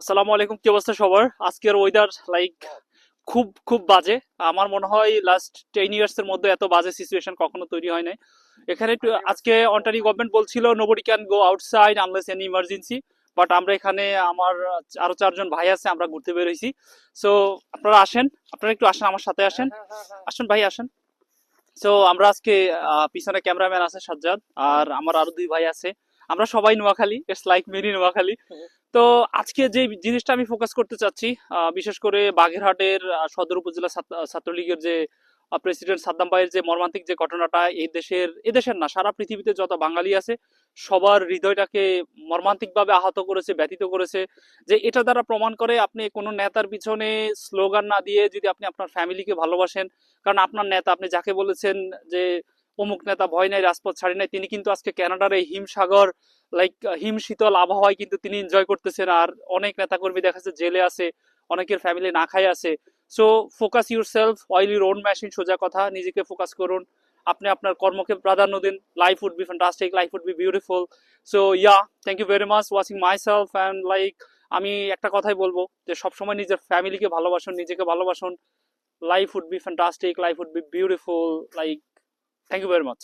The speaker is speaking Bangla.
আসসালামু আলাইকুম, কি অবস্থা সবার? আজকের ওয়েদার খুব খুব বাজে। আমার মনে হয় লাস্ট 10 ইয়ার্স এর মধ্যে এত বাজে সিচুয়েশন কখনো তৈরি হয় নাই এখানে। আজকে অন্টারি গভর্নমেন্ট বলছিল nobody can go outside unless any emergency, but আমরা এখানে আমার আরো 4 জন ভাই আছে, আমরা ঘুরতে বের হয়েছি। সো আপনারা আসেন, আপনারা একটু আসেন, আমার সাথে আসেন, আসেন ভাই আসেন। সো আমরা আজকে পিছনে ক্যামেরাম্যান আছে সাজ্জাদ, আর আমার আরো 2 ভাই আছে। আমরা সবাই Noakhali, it's like mini Noakhali. তো আজকে যে জিনিসটা আমি ফোকাস করতে চাচ্ছি, বিশেষ করে বাগেরহাটের সদর উপজেলা ছাত্রলীগের যে প্রেসিডেন্ট সাদ্দাম ভাইয়ের যে মর্মান্তিক যে ঘটনাটা, এই দেশের না সারা পৃথিবীতে যত বাঙালি আছে সবার হৃদয়টাকে মর্মান্তিক ভাবে আহত করেছে, ব্যথিত করেছে। যে এটা দ্বারা প্রমাণ করে আপনি কোনো নেতার পিছনে স্লোগান না দিয়ে যদি আপনি আপনার ফ্যামিলিকে ভালোবাসেন, কারণ আপনার নেতা, আপনি যাকে বলেছেন যে অমুক নেতা ভয় নাই রাজপথ ছাড়ি নাই, তিনি কিন্তু আজকে কানাডার এই হিমসাগর হিম শীতল আবহাওয়ায় কিন্তু তিনি এনজয় করতেছেন। আর অনেক নেতাকর্মী দেখা যাচ্ছে জেলে আছে, অনেকের ফ্যামিলি না খায় আছে। So focus your self, oil your own machine, সোজা কথা, নিজেকে ফোকাস করুন। আপনি আপনার কর্মকে প্রাধান্য দিন। Life would be fantastic, life would be beautiful. So yeah, thank you very much watching my self and আমি একটা কথাই বলবো যে সবসময় নিজের ফ্যামিলিকে ভালোবাসুন, নিজেকে ভালোবাসুন। Life would be fantastic, life would be beautiful. Thank you very much.